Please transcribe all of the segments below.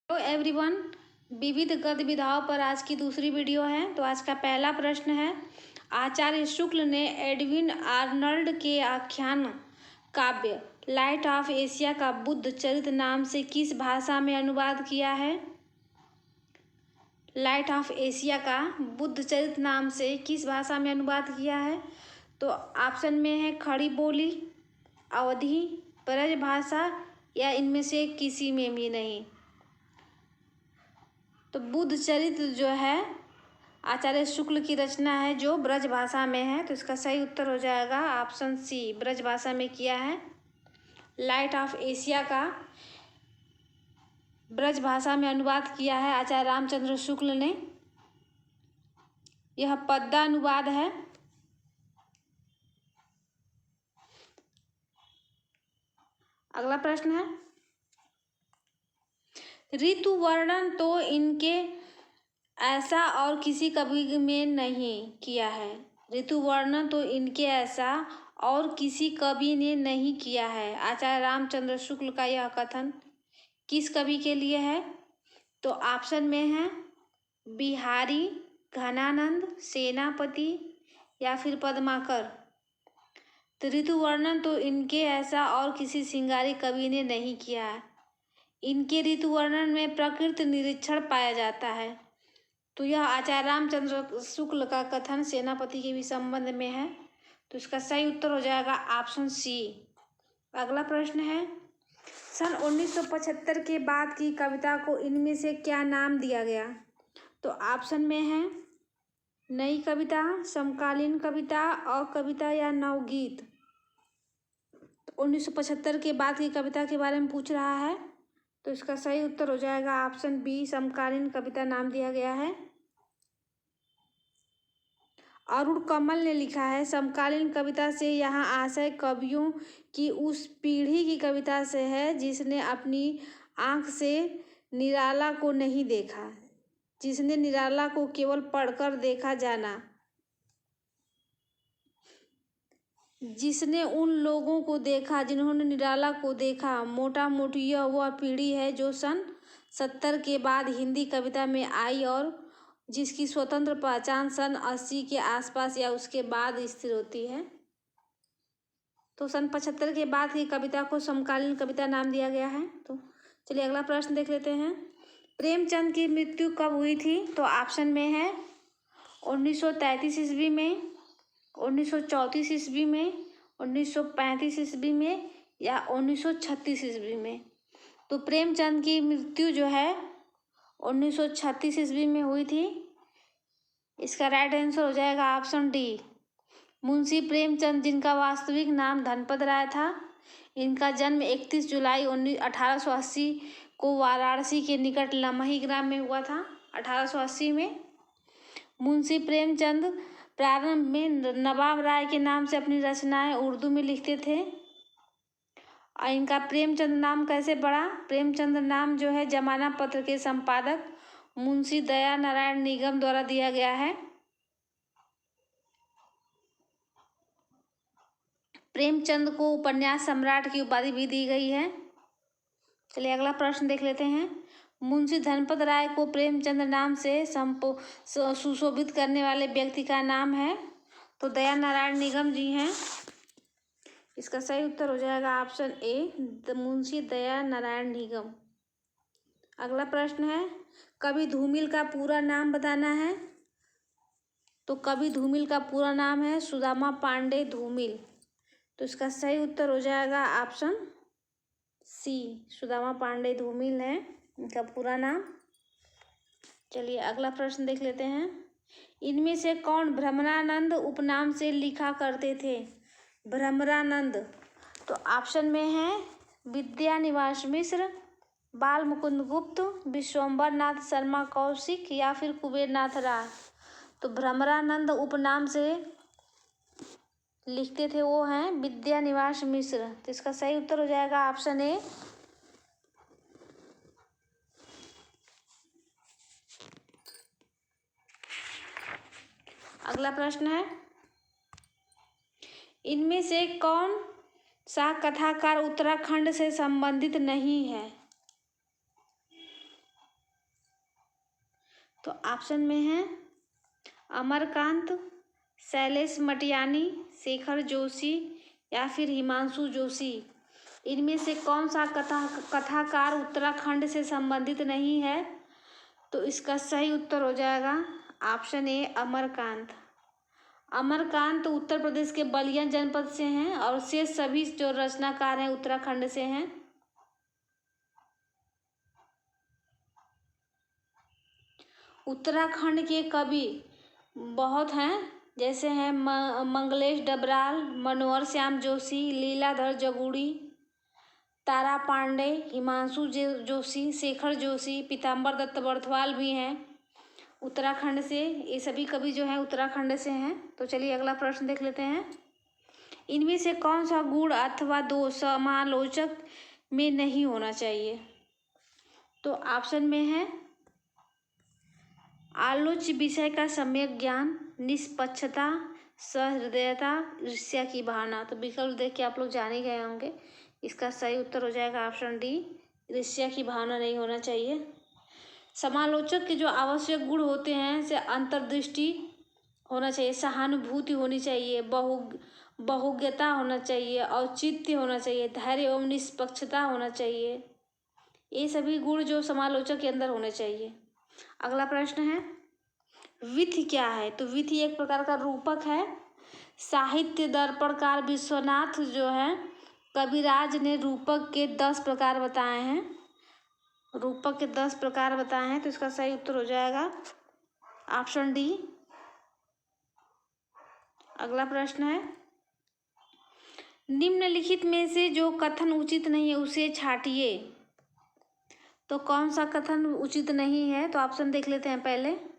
Hello everyone. विविध गतिविधियों पर आज की दूसरी वीडियो है। तो आज का पहला प्रश्न है, आचार्य शुक्ल ने एडविन आर्नल्ड के आख्यान काव्य लाइट ऑफ एशिया का बुद्ध चरित नाम से किस भाषा में अनुवाद किया है? लाइट ऑफ एशिया का बुद्ध चरित नाम से किस भाषा में अनुवाद किया है? तो ऑप्शन में है खड़ी बोली, अवधी, ब्रज भाषा या इनमें से किसी में भी नहीं। तो बुद्ध चरित जो है आचार्य शुक्ल की रचना है जो ब्रज भाषा में है। तो इसका सही उत्तर हो जाएगा ऑप्शन सी, ब्रज भाषा में किया है। लाइट ऑफ एशिया का ब्रज भाषा में अनुवाद किया है आचार्य रामचंद्र शुक्ल ने। यह पद्यानुवाद है। अगला प्रश्न है, ऋतु वर्णन तो इनके ऐसा और किसी कवि में नहीं किया है। ऋतु वर्णन तो इनके ऐसा और किसी कवि ने नहीं किया है। आचार्य रामचंद्र शुक्ल का यह कथन किस कवि के लिए है? तो ऑप्शन में है बिहारी, घनानंद, सेनापति या फिर पद्माकर। तो ऋतु वर्णन तो इनके ऐसा और किसी श्रृंगारी कवि ने नहीं किया है। इनके ऋतु वर्णन में प्रकृति निरीक्षण पाया जाता है। तो यह आचार्य रामचंद्र शुक्ल का कथन सेनापति के भी संबंध में है। तो इसका सही उत्तर हो जाएगा ऑप्शन सी। अगला प्रश्न है, सन 1975 के बाद की कविता को इनमें से क्या नाम दिया गया? तो ऑप्शन में है नई कविता, समकालीन कविता, अकविता या नवगीत। तो 1975 के बाद की कविता के बारे में पूछ रहा है। तो इसका सही उत्तर हो जाएगा ऑप्शन बी, समकालीन कविता नाम दिया गया है। अरुण कमल ने लिखा है, समकालीन कविता से यहाँ आशय कवियों की उस पीढ़ी की कविता से है जिसने अपनी आँख से निराला को नहीं देखा, जिसने निराला को केवल पढ़कर देखा जाना, जिसने उन लोगों को देखा जिन्होंने निराला को देखा। मोटा मोटी यह वह पीढ़ी है जो सन 70 के बाद हिंदी कविता में आई और जिसकी स्वतंत्र पहचान सन 80 के आसपास या उसके बाद स्थिर होती है। तो सन 75 के बाद की कविता को समकालीन कविता नाम दिया गया है। तो चलिए अगला प्रश्न देख लेते हैं, प्रेमचंद की मृत्यु कब हुई थी? तो ऑप्शन में है 1933 ईस्वी में, 1934 ईस्वी में, 1935 ईस्वी में या 1936 ईस्वी में। तो प्रेमचंद की मृत्यु जो है 1936 ईस्वी में हुई थी। इसका राइट आंसर हो जाएगा ऑप्शन डी, मुंशी प्रेमचंद, जिनका वास्तविक नाम धनपत राय था। इनका जन्म 31 जुलाई 1880 को वाराणसी के निकट लमही ग्राम में हुआ था, 1880 में। मुंशी प्रेमचंद प्रारंभ में नवाब राय के नाम से अपनी रचनाएं उर्दू में लिखते थे। और इनका प्रेमचंद नाम कैसे पड़ा? प्रेमचंद नाम जो है जमाना पत्र के संपादक मुंशी दया नारायण निगम द्वारा दिया गया है। प्रेमचंद को उपन्यास सम्राट की उपाधि भी दी गई है। चलिए अगला प्रश्न देख लेते हैं, मुंशी धनपत राय को प्रेमचंद नाम से सुशोभित करने वाले व्यक्ति का नाम है? तो दया नारायण निगम जी हैं। इसका सही उत्तर हो जाएगा ऑप्शन ए, मुंशी दया नारायण निगम। अगला प्रश्न है, कवि धूमिल का पूरा नाम बताना है। तो कवि धूमिल का पूरा नाम है सुदामा पांडे धूमिल। तो इसका सही उत्तर हो जाएगा ऑप्शन सी, सुदामा पांडे धूमिल है इनका पूरा नाम। चलिए अगला प्रश्न देख लेते हैं, इनमें से कौन भ्रमरानंद उपनाम से लिखा करते थे? भ्रमरानंद। तो ऑप्शन में है विद्यानिवास मिश्र, बाल मुकुंद गुप्त, विश्वम्बर नाथ शर्मा कौशिक या फिर कुबेर नाथ राय। तो भ्रमरानंद उपनाम से लिखते थे वो हैं विद्यानिवास मिश्र। तो इसका सही उत्तर हो जाएगा ऑप्शन ए। अगला प्रश्न है, इनमें से कौन सा कथाकार उत्तराखंड से संबंधित नहीं है? तो ऑप्शन में है अमरकांत, शैलेश मटियानी, शेखर जोशी या फिर हिमांशु जोशी। इनमें से कौन सा कथाकार उत्तराखंड से संबंधित नहीं है? तो इसका सही उत्तर हो जाएगा ऑप्शन ए अमरकांत। अमरकांत उत्तर प्रदेश के बलिया जनपद से हैं और शेष सभी जो रचनाकार हैं उत्तराखंड से हैं। उत्तराखंड के कवि बहुत हैं, जैसे हैं मंगलेश डबराल, मनोहर श्याम जोशी, लीलाधर जगूड़ी, तारा पांडे, हिमांशु जोशी, शेखर जोशी, पीताम्बर दत्त बर्थवाल भी हैं उत्तराखंड से। ये सभी कवि जो हैं उत्तराखंड से हैं। तो चलिए अगला प्रश्न देख लेते हैं। इनमें से कौन सा गुण अथवा दोष समालोचक में नहीं होना चाहिए? तो ऑप्शन में है आलोच्य विषय का सम्यक ज्ञान, निष्पक्षता, सहृदयता, ईर्ष्या की भावना। तो विकल्प देख के आप लोग जान ही गए होंगे। इसका सही उत्तर हो जाएगा ऑप्शन डी, ईर्ष्या की भावना नहीं होना चाहिए। समालोचक के जो आवश्यक गुण होते हैं जैसे अंतर्दृष्टि होना चाहिए, सहानुभूति होनी चाहिए, बहुज्ञता होना चाहिए, औचित्य होना चाहिए, धैर्य एवं निष्पक्षता होना चाहिए। ये सभी गुण जो समालोचक के अंदर होने चाहिए। अगला प्रश्न है विधि क्या है? तो विधि एक प्रकार का रूपक है। साहित्य दर्पणकार विश्वनाथ जो है कविराज ने रूपक के 10 प्रकार बताए हैं। रूपक के 10 प्रकार बताए हैं। तो इसका सही उत्तर हो जाएगा ऑप्शन डी। अगला प्रश्न है निम्नलिखित में से जो कथन उचित नहीं है उसे छांटिए। तो कौन सा कथन उचित नहीं है? तो ऑप्शन देख लेते हैं पहले।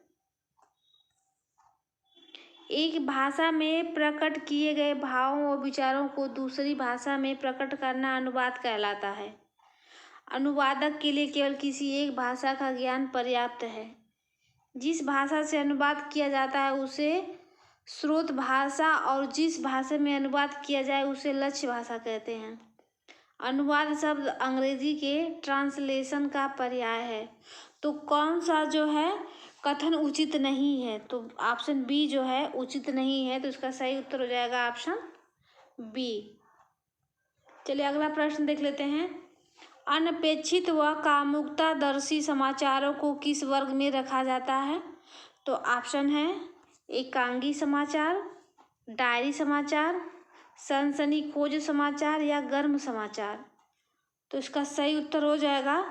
एक भाषा में प्रकट किए गए भावों और विचारों को दूसरी भाषा में प्रकट करना अनुवाद कहलाता है। अनुवादक के लिए केवल किसी एक भाषा का ज्ञान पर्याप्त है। जिस भाषा से अनुवाद किया जाता है उसे स्रोत भाषा और जिस भाषा में अनुवाद किया जाए उसे लक्ष्य भाषा कहते हैं। अनुवाद शब्द अंग्रेजी के ट्रांसलेशन का पर्याय है। तो कौन सा जो है कथन उचित नहीं है? तो ऑप्शन बी जो है उचित नहीं है। तो इसका सही उत्तर हो जाएगा ऑप्शन बी। चलिए अगला प्रश्न देख लेते हैं। अनपेक्षित व कामुकतादर्शी समाचारों को किस वर्ग में रखा जाता है? तो ऑप्शन है एकांगी समाचार, डायरी समाचार, सनसनीखेज समाचार या गर्म समाचार। तो इसका सही उत्तर हो जाएगा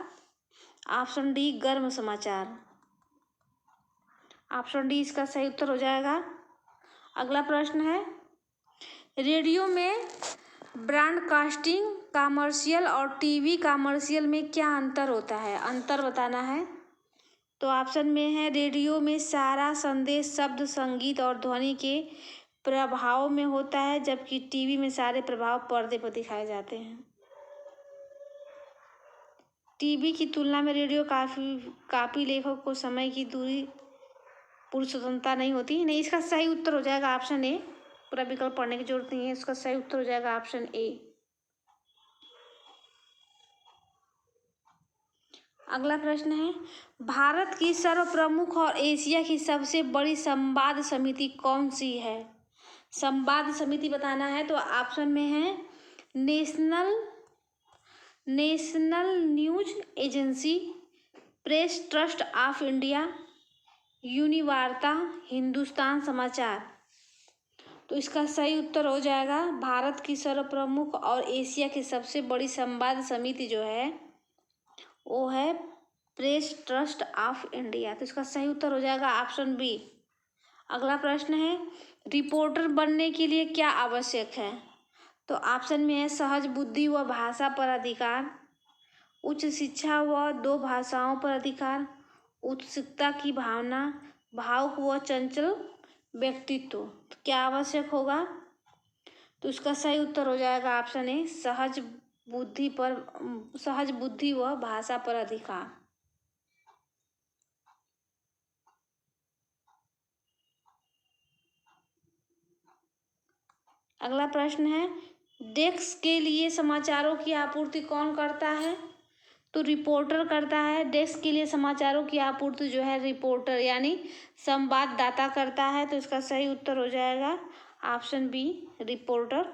ऑप्शन डी गर्म समाचार। ऑप्शन डी इसका सही उत्तर हो जाएगा। अगला प्रश्न है रेडियो में ब्रॉडकास्टिंग कॉमर्शियल और टीवी कॉमर्शियल में क्या अंतर होता है? अंतर बताना है। तो ऑप्शन में है रेडियो में सारा संदेश शब्द, संगीत और ध्वनि के प्रभाव में होता है जबकि टीवी में सारे प्रभाव पर्दे पर दिखाए जाते हैं। टीवी की तुलना में रेडियो काफी लेखक को समय की दूरी पूरी स्वतंत्रता नहीं होती। नहीं, इसका सही उत्तर हो जाएगा ऑप्शन ए। पूरा विकल्प पढ़ने की जरूरत नहीं है। इसका सही उत्तर हो जाएगा ऑप्शन ए। अगला प्रश्न है भारत की सर्वप्रमुख और एशिया की सबसे बड़ी संवाद समिति कौन सी है? संवाद समिति बताना है। तो ऑप्शन में है national news agency, press trust of India, Univarta, Hindustan Samachar. तो इसका सही उत्तर हो जाएगा भारत की सर्वप्रमुख और एशिया की सबसे बड़ी संवाद समिति जो है वो है प्रेस ट्रस्ट ऑफ इंडिया। तो इसका सही उत्तर हो जाएगा ऑप्शन बी। अगला प्रश्न है रिपोर्टर बनने के लिए क्या आवश्यक है? तो ऑप्शन में है सहज बुद्धि व भाषा पर अधिकार, उच्च शिक्षा व 2 भाषाओं पर अधिकार, उत्सुकता की भावना, भावुक व चंचल व्यक्तित्व। तो क्या आवश्यक होगा? तो इसका सही उत्तर हो जाएगा ऑप्शन ए सहज बुद्धि व भाषा पर अधिकार। अगला प्रश्न है डेस्क के लिए समाचारों की आपूर्ति कौन करता है? तो रिपोर्टर करता है। डेस्क के लिए समाचारों की आपूर्ति जो है रिपोर्टर यानी संवाददाता करता है। तो इसका सही उत्तर हो जाएगा ऑप्शन बी, रिपोर्टर।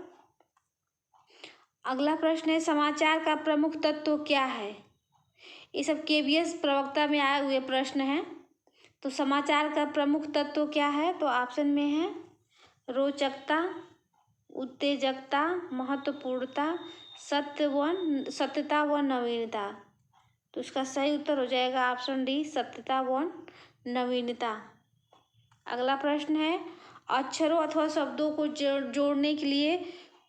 अगला प्रश्न है, समाचार का प्रमुख तत्व क्या है? ये सब केबीएस प्रवक्ता में आए हुए प्रश्न हैं। तो समाचार का प्रमुख तत्व क्या है? तो ऑप्शन में है रोचकता, उत्तेजकता, महत्वपूर्णता, सत्यता व नवीनता। तो इसका सही उत्तर हो जाएगा ऑप्शन डी, सत्यता व नवीनता। अगला प्रश्न है, अक्षरों अथवा शब्दों को जोड़ने के लिए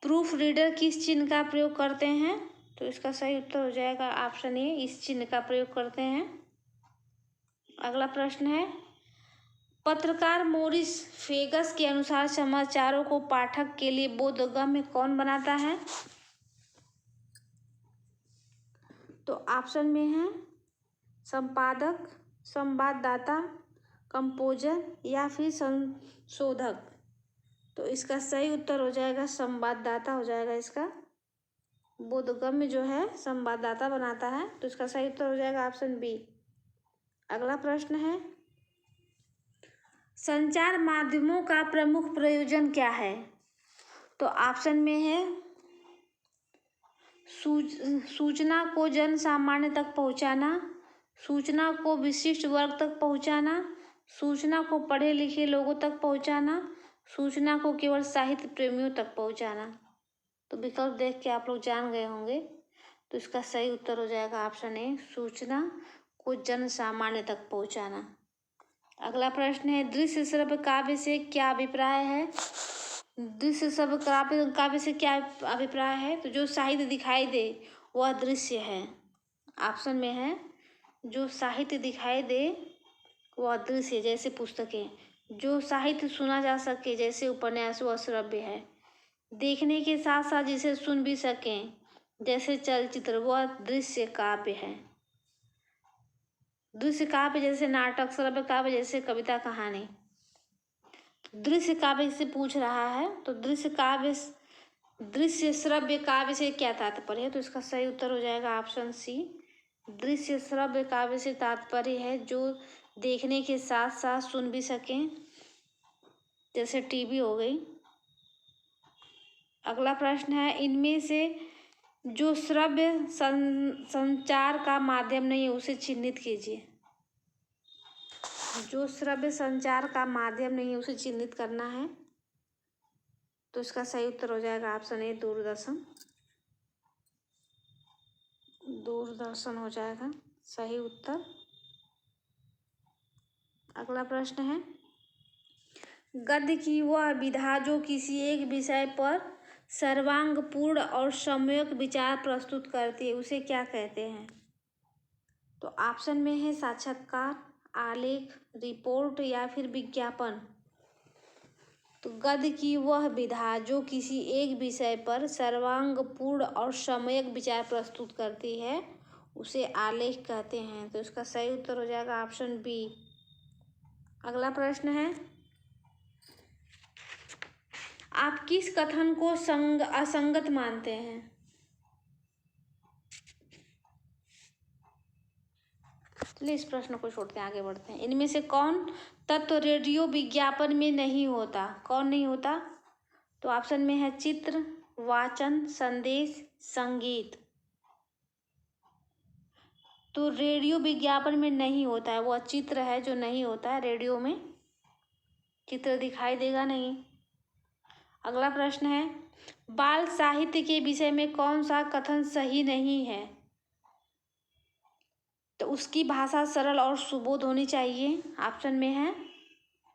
प्रूफ रीडर किस चिन्ह का प्रयोग करते हैं? तो इसका सही उत्तर हो जाएगा ऑप्शन ए, इस चिन्ह का प्रयोग करते हैं। अगला प्रश्न है, पत्रकार मोरिस फेगस के अनुसार समाचारों को पाठक के लिए बोधगम्य कौन बनाता है? तो ऑप्शन में है संपादक, संवाददाता, कंपोजर या फिर संशोधक। तो इसका सही उत्तर हो जाएगा संवाददाता हो जाएगा इसका। बोधगम्य जो है संवाददाता बनाता है। तो इसका सही उत्तर हो जाएगा ऑप्शन बी। अगला प्रश्न है, संचार माध्यमों का प्रमुख प्रयोजन क्या है? तो ऑप्शन में है सूचना को जन सामान्य तक पहुंचाना, सूचना को विशिष्ट वर्ग तक पहुंचाना, सूचना को पढ़े लिखे लोगों तक पहुंचाना, सूचना को केवल साहित्य प्रेमियों तक पहुंचाना। तो विकल्प देख के आप लोग जान गए होंगे। तो इसका सही उत्तर हो जाएगा ऑप्शन ए, सूचना को जन सामान्य तक पहुंचाना। अगला प्रश्न है, दृश्य श्रव्य काव्य से क्या अभिप्राय है? दृश्य श्रव्य काव्य से क्या अभिप्राय है? तो जो साहित्य दिखाई दे वह दृश्य है। ऑप्शन में है जो साहित्य दिखाई दे वह दृश्य, जैसे पुस्तकें। जो साहित्य सुना जा सके जैसे उपन्यास वह श्रव्य है। देखने के साथ साथ जिसे सुन भी सकें जैसे चलचित्र वह दृश्य काव्य है। दृश्य काव्य जैसे नाटक, श्रव्य काव्य जैसे कविता कहानी। दृश्य काव्य से पूछ रहा है तो दृश्य श्रव्य काव्य से क्या तात्पर्य है? तो इसका सही उत्तर हो जाएगा ऑप्शन सी, दृश्य श्रव्य काव्य से तात्पर्य है जो देखने के साथ साथ सुन भी सकें, जैसे टीवी हो गई। अगला प्रश्न है, इनमें से जो श्रव्य संचार का माध्यम नहीं है उसे चिन्हित कीजिए। जो श्रव्य संचार का माध्यम नहीं है उसे चिन्हित करना है। तो इसका सही उत्तर हो जाएगा ऑप्शन ए, दूरदर्शन। दूरदर्शन हो जाएगा सही उत्तर। अगला प्रश्न है, गद्य की वह विधा जो किसी एक विषय पर सर्वांगपूर्ण और सम्यक विचार प्रस्तुत करती है उसे क्या कहते हैं? तो ऑप्शन में है साक्षात्कार, आलेख, रिपोर्ट या फिर विज्ञापन। तो गद्य की वह विधा जो किसी एक विषय पर सर्वांगपूर्ण और सम्यक विचार प्रस्तुत करती है उसे आलेख कहते हैं। तो इसका सही उत्तर हो जाएगा ऑप्शन बी। अगला प्रश्न है, आप किस कथन को असंगत मानते हैं? चलिए इस प्रश्न को छोड़ते हैं, आगे बढ़ते हैं। इनमें से कौन तत्व रेडियो विज्ञापन में नहीं होता? कौन नहीं होता? तो ऑप्शन में है चित्र, वाचन, संदेश, संगीत। तो रेडियो विज्ञापन में नहीं होता है वह चित्र है जो नहीं होता है रेडियो में, चित्र दिखाई देगा नहीं। अगला प्रश्न है, बाल साहित्य के विषय में कौन सा कथन सही नहीं है? तो उसकी भाषा सरल और सुबोध होनी चाहिए। ऑप्शन में है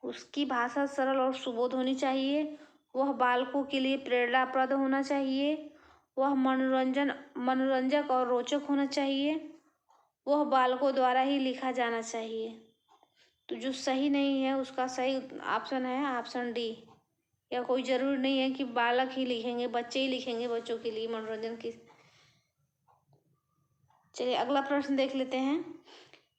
उसकी भाषा सरल और सुबोध होनी चाहिए, वह बालकों के लिए प्रेरणाप्रद होना चाहिए, वह मनोरंजक और रोचक होना चाहिए, वह बालकों द्वारा ही लिखा जाना चाहिए। तो जो सही नहीं है उसका सही ऑप्शन है ऑप्शन डी। या कोई ज़रूरी नहीं है कि बालक ही लिखेंगे, बच्चे ही लिखेंगे बच्चों के लिए मनोरंजन की। चलिए अगला प्रश्न देख लेते हैं।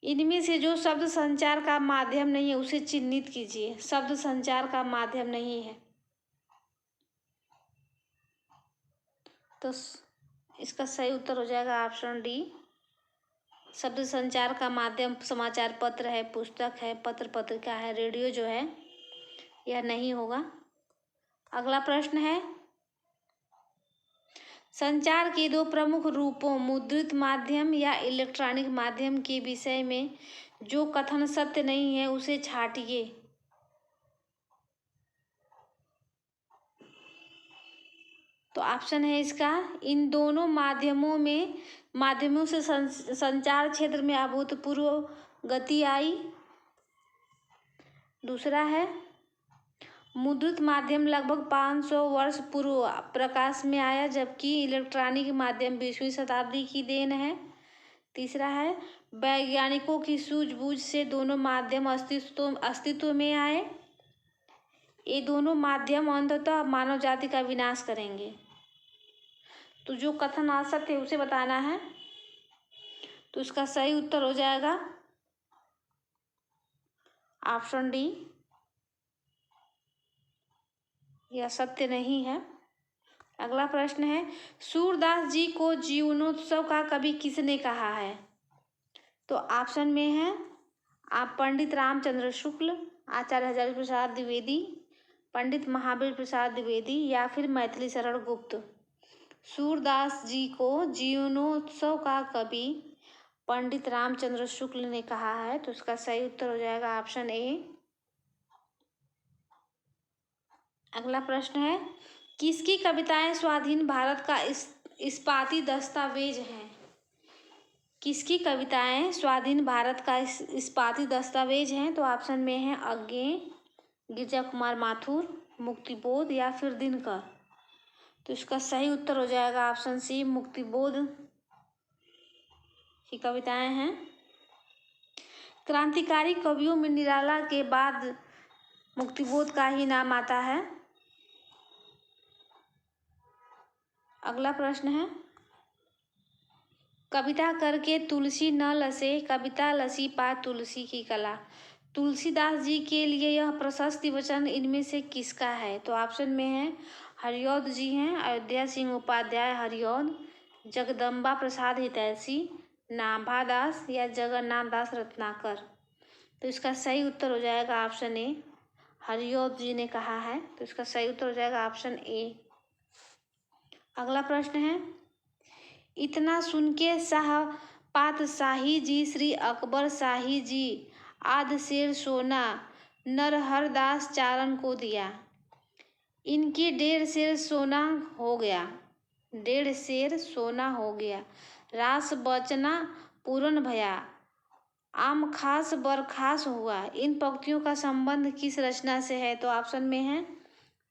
इनमें से जो शब्द संचार का माध्यम नहीं है उसे चिन्हित कीजिए। शब्द संचार का माध्यम नहीं है तो इसका सही उत्तर हो जाएगा ऑप्शन डी, शब्द संचार का माध्यम समाचार पत्र है, पुस्तक है, पत्र पत्रिका है, रेडियो जो है यह नहीं होगा। अगला प्रश्न है, संचार के दो प्रमुख रूपों मुद्रित माध्यम या इलेक्ट्रॉनिक माध्यम के विषय में जो कथन सत्य नहीं है उसे छांटिए। तो ऑप्शन है इसका, इन दोनों माध्यमों से संचार क्षेत्र में अभूतपूर्व गति आई। दूसरा है, मुद्रित माध्यम लगभग 500 वर्ष पूर्व प्रकाश में आया जबकि इलेक्ट्रॉनिक माध्यम 20वीं शताब्दी की देन है। तीसरा है, वैज्ञानिकों की सूझबूझ से दोनों माध्यम अस्तित्व में आए। ये दोनों माध्यम अंततः मानव जाति का विनाश करेंगे। तो जो कथन असत्य है उसे बताना है। तो इसका सही उत्तर हो जाएगा ऑप्शन डी, यह सत्य नहीं है। अगला प्रश्न है, सूरदास जी को जीवनोत्सव का कवि किसने कहा है? तो ऑप्शन में है आप पंडित रामचंद्र शुक्ल, आचार्य हजारी प्रसाद द्विवेदी, पंडित महावीर प्रसाद द्विवेदी या फिर मैथिली शरण गुप्त। सूरदास जी को जीवनोत्सव का कवि पंडित रामचंद्र शुक्ल ने कहा है। तो इसका सही उत्तर हो जाएगा ऑप्शन ए। अगला प्रश्न है, किसकी कविताएं स्वाधीन भारत का इस्पाती दस्तावेज हैं? किसकी कविताएं स्वाधीन भारत का इस्पाती दस्तावेज हैं? तो ऑप्शन में है अज्ञे, गिरजा कुमार माथुर, मुक्तिबोध या फिर दिनकर। तो इसका सही उत्तर हो जाएगा ऑप्शन सी, मुक्तिबोध की कविताएं हैं। क्रांतिकारी कवियों में निराला के बाद मुक्तिबोध का ही नाम आता है। अगला प्रश्न है, कविता करके तुलसी न लसे, कविता लसी पा तुलसी की कला। तुलसीदास जी के लिए यह प्रशस्ति वचन इनमें से किसका है? तो ऑप्शन में है हरिऔध जी हैं, अयोध्या सिंह उपाध्याय हरिऔध, जगदम्बा प्रसाद हितैषी, नाभा दास या जगन्नाथ दास रत्नाकर। तो इसका सही उत्तर हो जाएगा ऑप्शन ए, हरिऔध जी ने कहा है। तो इसका सही उत्तर हो जाएगा ऑप्शन ए। अगला प्रश्न है, इतना सुन के शाहपात शाही जी श्री अकबर शाही जी आध शेर सोना नरहरदास चारण को दिया। इनकी 1.5 शेर सोना हो गया, 1.5 शेर सोना हो गया, रास बचना पूरन भया, आम खास बरखास हुआ। इन पंक्तियों का संबंध किस रचना से है? तो ऑप्शन में है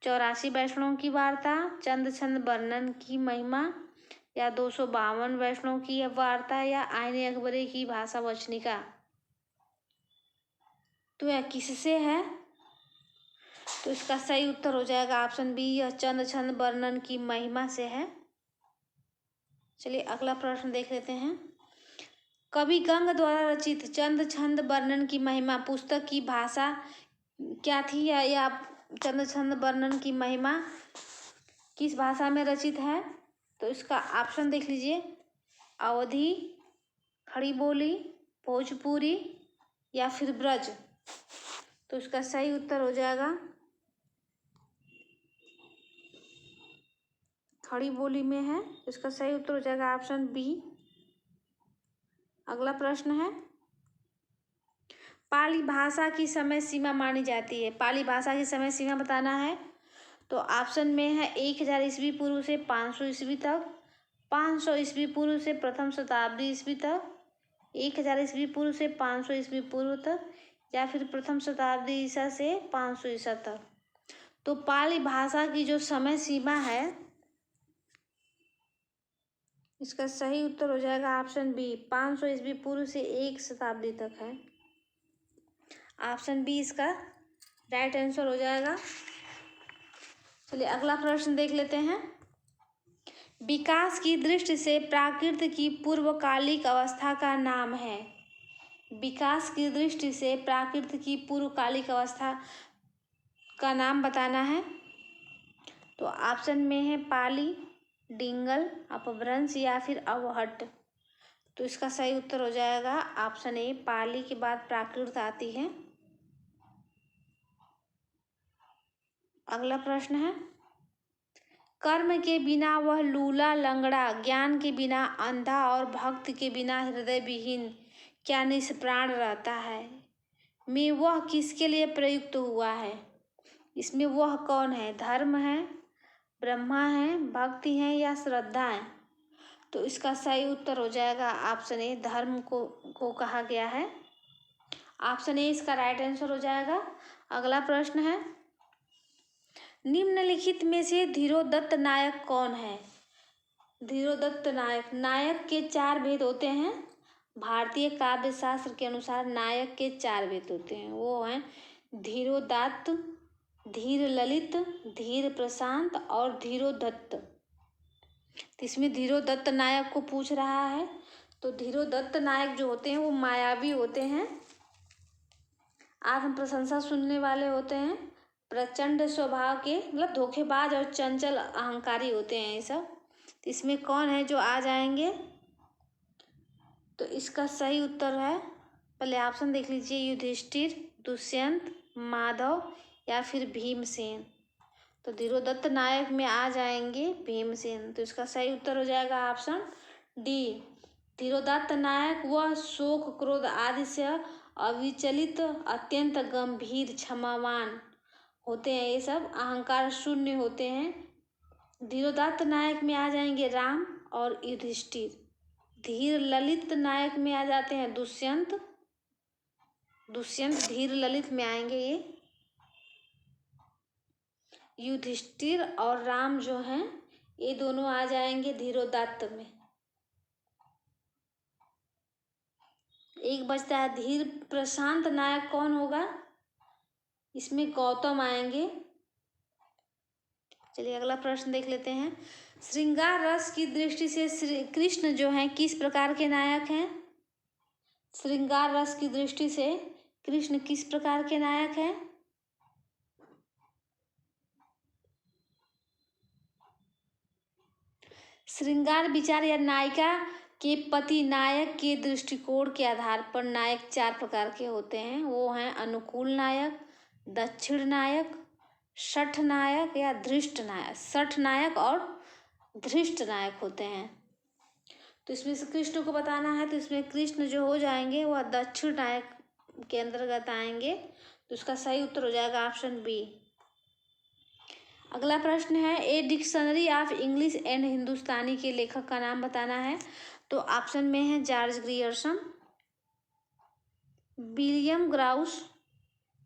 84 वैष्णव की वार्ता, चंद छंद वर्णन की महिमा या 252 वैष्णव की वार्ता या आईने अकबरी की भाषा वचनिका। तो यह किससे है? तो इसका सही उत्तर हो जाएगा ऑप्शन बी, यह चंद छंद वर्णन की महिमा से है। चलिए अगला प्रश्न देख लेते हैं, कवि गंग द्वारा रचित चंद छंद वर्णन की महिमा पुस्तक की भाषा क्या थी? या चंद छंद वर्णन की महिमा किस भाषा में रचित है? तो इसका ऑप्शन देख लीजिए, अवधी, खड़ी बोली, भोजपुरी या फिर ब्रज। तो इसका सही उत्तर हो जाएगा खड़ी बोली में है। इसका सही उत्तर हो जाएगा ऑप्शन बी। अगला प्रश्न है, पाली भाषा की समय सीमा मानी जाती है। पाली भाषा की समय सीमा बताना है। तो ऑप्शन में है 1000 ईस्वी पूर्व से 500 ईस्वी तक, 500 ईस्वी पूर्व से प्रथम शताब्दी ईस्वी तक, 1000 ईस्वी पूर्व से 500 ईस्वी पूर्व तक या फिर प्रथम शताब्दी ईसा से 500 ईसा तक। तो पाली भाषा की जो समय सीमा है इसका सही उत्तर हो जाएगा ऑप्शन बी, 500 ईस्वी पूर्व से 1 शताब्दी तक है। ऑप्शन बी इसका राइट आंसर हो जाएगा। चलिए अगला प्रश्न देख लेते हैं, विकास की दृष्टि से प्राकृत की पूर्वकालिक अवस्था का नाम है। विकास की दृष्टि से प्राकृत की पूर्वकालिक अवस्था का नाम बताना है। तो ऑप्शन में है पाली, डिंगल, अपभ्रंश या फिर अवहट्ट। तो इसका सही उत्तर हो जाएगा ऑप्शन ए, पाली के बाद प्राकृत आती है। अगला प्रश्न है, कर्म के बिना वह लूला लंगड़ा, ज्ञान के बिना अंधा और भक्त के बिना हृदय विहीन क्या निष्प्राण रहता है, में वह किसके लिए प्रयुक्त हुआ है। इसमें वह कौन है, धर्म है, ब्रह्मा है, भक्ति है या श्रद्धा है। तो इसका सही उत्तर हो जाएगा ऑप्शन ए, धर्म को कहा गया है। ऑप्शन ए इसका राइट आंसर हो जाएगा। अगला प्रश्न है, निम्नलिखित में से धीरोदत्त नायक कौन है। धीरोदत्त नायक, नायक के 4 भेद होते हैं। भारतीय काव्य शास्त्र के अनुसार नायक के 4 भेद होते हैं, वो हैं धीरोदात्त, धीर ललित, धीर प्रशांत और धीरोदत्त। तो इसमें धीरोदत्त नायक को पूछ रहा है। तो धीरोदत्त नायक जो होते हैं वो मायावी होते हैं, आत्म प्रशंसा सुनने वाले होते हैं, प्रचंड स्वभाव के, मतलब धोखेबाज और चंचल अहंकारी होते हैं ये सब। तो इसमें कौन है जो आ जाएंगे। तो इसका सही उत्तर है, पहले ऑप्शन देख लीजिए, युधिष्ठिर, दुष्यंत, माधव या फिर भीमसेन। तो धीरोदत्त नायक में आ जाएंगे भीमसेन। तो इसका सही उत्तर हो जाएगा ऑप्शन डी। धीरोदत्त नायक वह शोक क्रोध आदि से अविचलित, अत्यंत गंभीर, क्षमावान होते हैं, ये सब अहंकार शून्य होते हैं। धीरोदत्त नायक में आ जाएंगे राम और युधिष्ठिर। धीर ललित नायक में आ जाते हैं दुष्यंत, धीर ललित में आएंगे ये। युधिष्ठिर और राम जो हैं ये दोनों आ जाएंगे धीरोदत्त में। एक बचता है धीर प्रशांत नायक कौन होगा, इसमें गौतम आएंगे। चलिए अगला प्रश्न देख लेते हैं। श्रृंगार रस की दृष्टि से श्री कृष्ण जो हैं किस प्रकार के नायक हैं। श्रृंगार रस की दृष्टि से कृष्ण किस प्रकार के नायक हैं। श्रृंगार विचार या नायिका के पति नायक के दृष्टिकोण के आधार पर नायक 4 प्रकार के होते हैं, वो हैं अनुकूल नायक, दक्षिण नायक, शठ नायक या धृष्ट नायक। शठ नायक और धृष्ट नायक होते हैं। तो इसमें से कृष्ण को बताना है, तो इसमें कृष्ण जो हो जाएंगे वह दक्षिण नायक के अंतर्गत आएंगे। तो इसका सही उत्तर हो जाएगा ऑप्शन बी। अगला प्रश्न है, a dictionary of English and Hindustani के लेखक का नाम बताना है। तो ऑप्शन में है George Grierson, William grouse,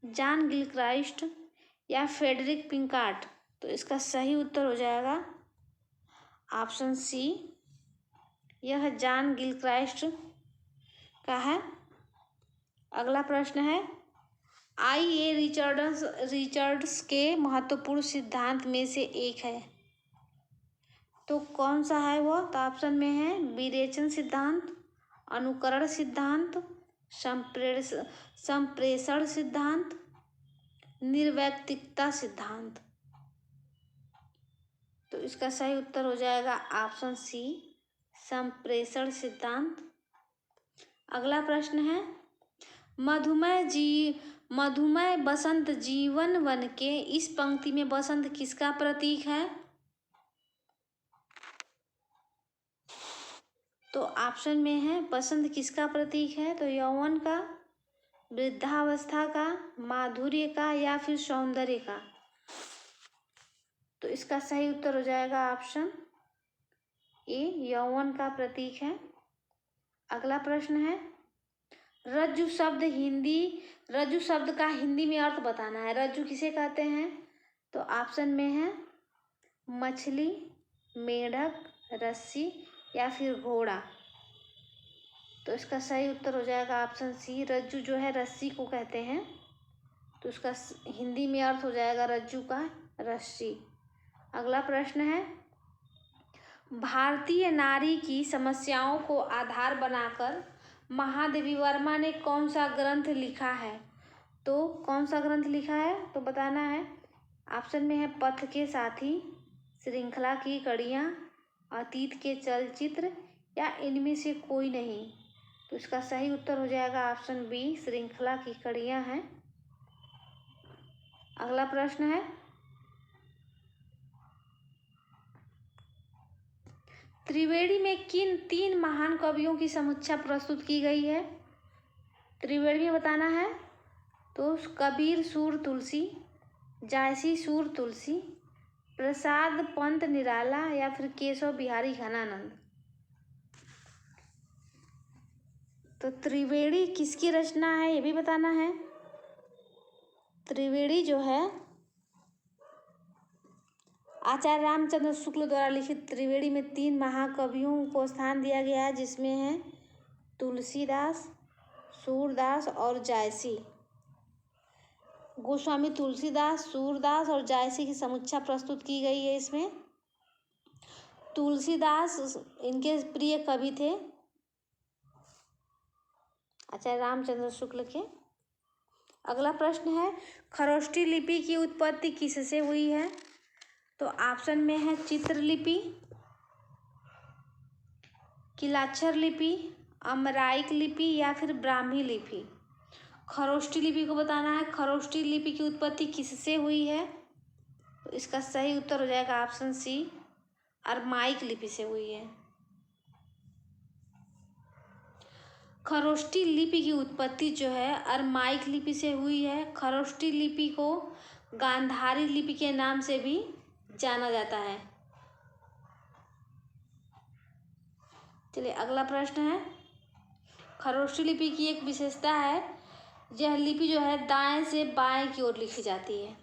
John Gilchrist या फ्रेडरिक पिंकार्ट। तो इसका सही उत्तर हो जाएगा ऑप्शन सी, यह जॉन गिलक्राइस्ट का है। अगला प्रश्न है, आई.ए. रिचर्ड्स के महत्वपूर्ण सिद्धांत में से एक है, तो कौन सा है वो। तो ऑप्शन में है विरेचन सिद्धांत, अनुकरण सिद्धांत, संप्रेषण सिद्धांत, निर्वैयक्तिकता सिद्धांत। तो इसका सही उत्तर हो जाएगा ऑप्शन सी, संप्रेषण सिद्धांत। अगला प्रश्न है, मधुमय बसंत जीवन वन के इस पंक्ति में बसंत किसका प्रतीक है। तो ऑप्शन में है बसंत किसका प्रतीक है। तो यौवन का, वृद्धावस्था का, माधुर्य का या फिर सौंदर्य का। तो इसका सही उत्तर हो जाएगा ऑप्शन ए, यौवन का प्रतीक है। अगला प्रश्न है, रज्जु शब्द का हिंदी में अर्थ बताना है। रज्जु किसे कहते हैं। तो ऑप्शन में है मछली, मेढक, रस्सी या फिर घोड़ा। तो इसका सही उत्तर हो जाएगा ऑप्शन सी, रज्जु जो है रस्सी को कहते हैं। तो उसका हिंदी में अर्थ हो जाएगा रज्जु का रस्सी। अगला प्रश्न है, भारतीय नारी की समस्याओं को आधार बनाकर महादेवी वर्मा ने कौन सा ग्रंथ लिखा है। तो कौन सा ग्रंथ लिखा है तो बताना है। ऑप्शन में है पथ के साथी, श्रृंखला की कड़ियाँ, अतीत के चलचित्र या इनमें से कोई नहीं? तो इसका सही उत्तर हो जाएगा ऑप्शन बी, श्रृंखला की कड़ियां हैं। अगला प्रश्न है, त्रिवेणी में किन 3 महान कवियों की समीक्षा प्रस्तुत की गई है? त्रिवेणी में बताना है तो कबीर सूर तुलसी, जायसी सूर तुलसी, प्रसाद पंत निराला या फिर केशव बिहारी घनानंद। तो त्रिवेणी किसकी रचना है ये भी बताना है। त्रिवेणी जो है आचार्य रामचंद्र शुक्ल द्वारा लिखित त्रिवेणी में 3 महाकवियों को स्थान दिया गया है, जिसमें है तुलसीदास, सूरदास और जायसी। गोस्वामी तुलसीदास, सूरदास और जायसी की समीक्षा प्रस्तुत की गई है इसमें। तुलसीदास इनके प्रिय कवि थे आचार्य रामचंद्र शुक्ल के। अगला प्रश्न है, खरोष्ठी लिपि की उत्पत्ति किससे हुई है? तो ऑप्शन में है चित्रलिपि, किलाक्षर लिपि, अमराइक लिपि या फिर ब्राह्मी लिपि। खरोष्ठी लिपि को बताना है, खरोष्ठी लिपि की उत्पत्ति किससे हुई है? तो इसका सही उत्तर हो जाएगा ऑप्शन सी, अरमाइक लिपि से हुई है। खरोष्ठी लिपि की उत्पत्ति जो है अरमाइक लिपि से हुई है। खरोष्ठी लिपि को गांधारी लिपि के नाम से भी जाना जाता है। चलिए अगला प्रश्न है, खरोष्ठी लिपि की एक विशेषता है, यह लिपि जो है दाएं से बाएं की ओर लिखी जाती है।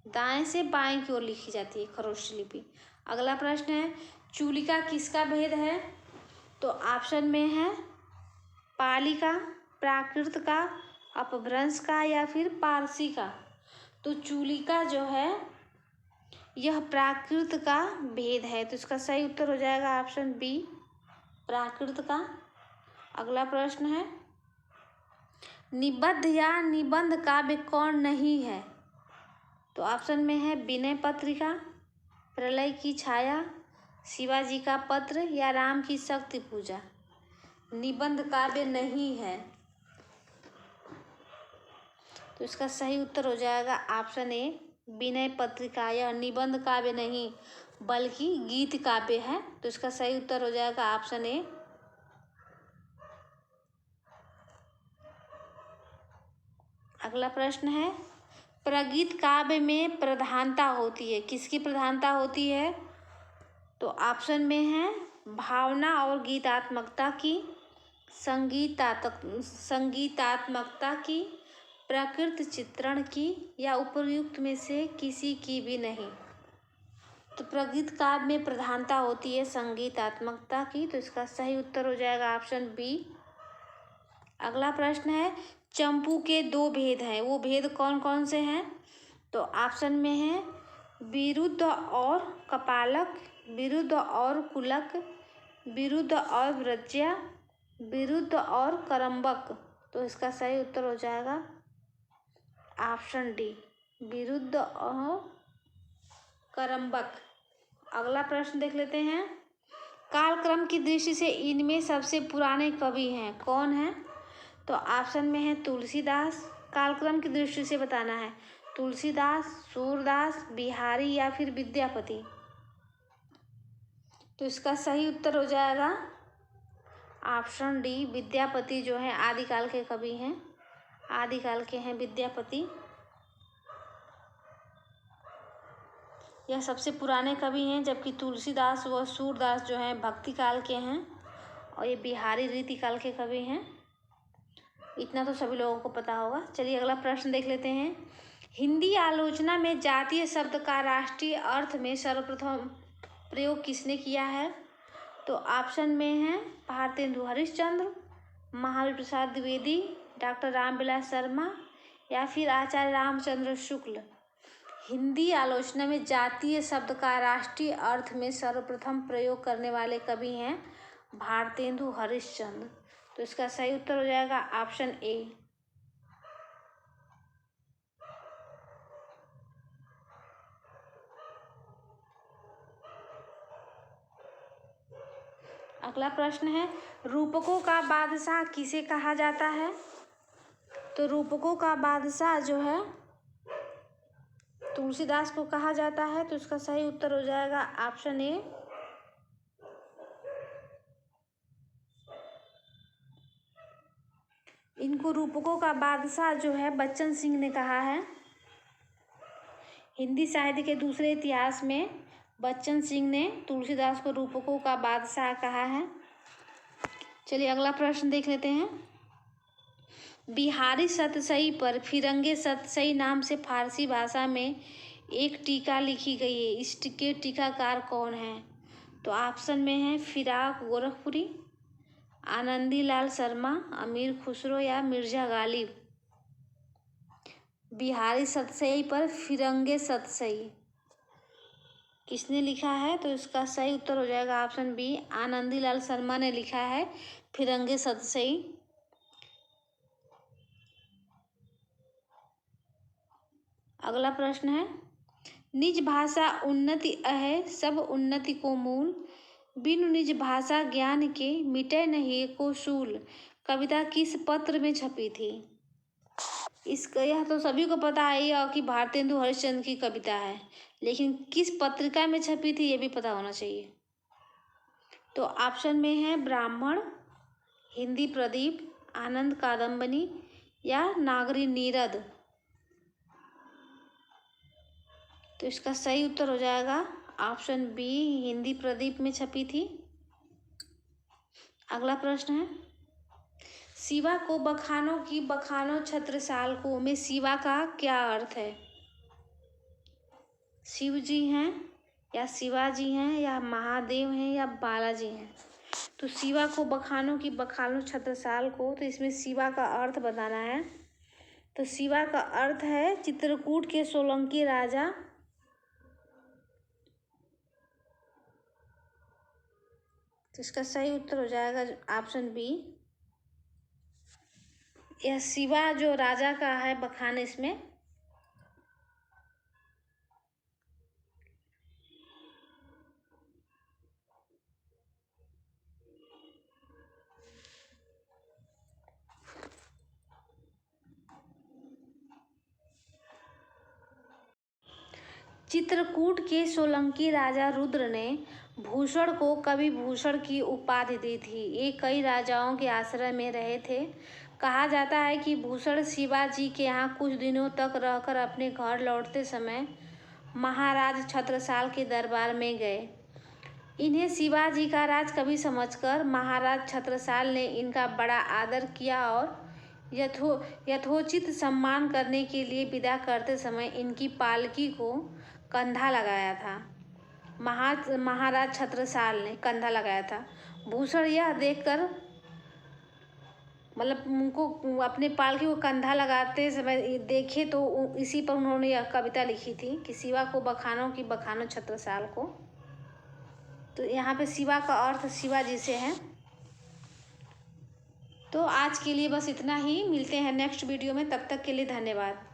दाएं से बाएं की ओर लिखी जाती है खरोष्ठी लिपि। अगला प्रश्न है, चूलिका किसका भेद है? तो ऑप्शन में है पाली का, प्राकृत का, अपभ्रंश का या फिर पारसी का। तो चूलिका जो है यह प्राकृत का भेद है, तो इसका सही उत्तर हो जाएगा ऑप्शन बी, प्राकृत का। अगला प्रश्न है, निबद्ध या निबंध काव्य कौन नहीं है? तो ऑप्शन में है विनय पत्रिका, प्रलय की छाया, शिवाजी का पत्र या राम की शक्ति पूजा। निबंध काव्य नहीं है, तो इसका सही उत्तर हो जाएगा ऑप्शन ए, विनय पत्रिका। यह निबंध काव्य नहीं बल्कि गीत काव्य है, तो इसका सही उत्तर हो जाएगा ऑप्शन ए। अगला प्रश्न है, प्रगीत काव्य में प्रधानता होती है, किसकी प्रधानता होती है? तो ऑप्शन में है भावना और गीतात्मकता की, संगीतात्मकता की, प्रकृति चित्रण की या उपर्युक्त में से किसी की भी नहीं। तो प्रगीत काव्य में प्रधानता होती है संगीतात्मकता की, तो इसका सही उत्तर हो जाएगा ऑप्शन बी। अगला प्रश्न है, चंपू के 2 भेद हैं, वो भेद कौन कौन से हैं? तो ऑप्शन में है विरुद्ध और कपालक, विरुद्ध और कुलक, विरुद्ध और व्रज्या, विरुद्ध और करम्बक। तो इसका सही उत्तर हो जाएगा ऑप्शन डी, विरुद्ध और करम्बक। अगला प्रश्न देख लेते हैं, कालक्रम की दृष्टि से इनमें सबसे पुराने कवि हैं, कौन हैं? तो ऑप्शन में है तुलसीदास, कालक्रम की दृष्टि से बताना है, तुलसीदास, सूरदास, बिहारी या फिर विद्यापति। तो इसका सही उत्तर हो जाएगा ऑप्शन डी, विद्यापति जो है आदिकाल के कवि हैं, आदिकाल के हैं विद्यापति। यह सबसे पुराने कवि हैं, जबकि तुलसीदास व सूरदास जो हैं भक्ति काल के हैं और ये बिहारी रीतिकाल के कवि हैं। इतना तो सभी लोगों को पता होगा। चलिए अगला प्रश्न देख लेते हैं, हिंदी आलोचना में जातीय शब्द का राष्ट्रीय अर्थ में सर्वप्रथम प्रयोग किसने किया है? तो ऑप्शन में है भारतेंदु हरिश्चंद्र, महावीर प्रसाद द्विवेदी, डॉक्टर रामविलास शर्मा या फिर आचार्य रामचंद्र शुक्ल। हिंदी आलोचना में जातीय शब्द का राष्ट्रीय अर्थ में सर्वप्रथम प्रयोग करने वाले कवि हैं भारतेंदु हरिश्चंद्र। तो इसका सही उत्तर हो जाएगा ऑप्शन ए। अगला प्रश्न है, रूपकों का बादशाह किसे कहा जाता है? तो रूपकों का बादशाह जो है तुलसीदास को कहा जाता है। तो इसका सही उत्तर हो जाएगा ऑप्शन ए। इनको रूपकों का बादशाह जो है बच्चन सिंह ने कहा है। हिंदी साहित्य के दूसरे इतिहास में बच्चन सिंह ने तुलसीदास को रूपकों का बादशाह कहा है। चलिए अगला प्रश्न देख लेते हैं। बिहारी सतसई पर फिरंगे सतसई नाम से फारसी भाषा में एक टीका लिखी गई है। इस के टीकाकार कौन है? तो ऑप्शन में है फिराक गोरखपुरी, आनंदी लाल शर्मा, अमीर खुसरो या मिर्जा गालिब। बिहारी सतसई पर फिरंगे सतसई किसने लिखा है? तो इसका सही उत्तर हो जाएगा ऑप्शन बी, आनंदी लाल शर्मा ने लिखा है फिरंगे सतसई। अगला प्रश्न है, निज भाषा उन्नति अहै सब उन्नति को मूल, बिनु निज भाषा ज्ञान के मिटै नहीं को सूल। कविता किस पत्र में छपी थी? इसका यह तो सभी को पता है यह कि भारतेंदु हरिश्चंद्र की कविता है, लेकिन किस पत्रिका में छपी थी ये भी पता होना चाहिए। तो ऑप्शन में है ब्राह्मण, हिंदी प्रदीप, आनंद कादम्बनी या नागरी नीरद। तो इसका सही उत्तर हो जाएगा ऑप्शन बी, हिंदी प्रदीप में छपी थी। अगला प्रश्न है, शिवा को बखानो की बखानो छत्रसाल को में शिवा का क्या अर्थ है? शिव जी हैं या शिवाजी हैं या महादेव हैं या बालाजी हैं? तो शिवा को बखानो की बखानो छत्रसाल को, तो इसमें शिवा का अर्थ बताना है। तो शिवा का अर्थ है चित्रकूट के सोलंकी राजा। तो इसका सही उत्तर हो जाएगा ऑप्शन बी। यह शिवा जो राजा का है बखान इसमें। चित्रकूट के सोलंकी राजा रुद्र ने भूषण को कवि भूषण की उपाधि दी थी। ये कई राजाओं के आश्रय में रहे थे। कहा जाता है कि भूषण शिवाजी के यहाँ कुछ दिनों तक रहकर अपने घर लौटते समय महाराज छत्रसाल के दरबार में गए। इन्हें शिवाजी का राजकवि समझकर महाराज छत्रसाल ने इनका बड़ा आदर किया और यथोचित सम्मान करने के लिए विदा करते समय इनकी पालकी को कंधा लगाया था। महाराज छत्रसाल ने कंधा लगाया था। भूषण यह देखकर मतलब उनको अपने पालकी को कंधा लगाते समय देखे तो इसी पर उन्होंने यह कविता लिखी थी कि शिवा को बखानो की बखानो छत्रसाल को। तो यहाँ पे शिवा का अर्थ शिवाजी से है। तो आज के लिए बस इतना ही, मिलते हैं नेक्स्ट वीडियो में, तब तक के लिए धन्यवाद।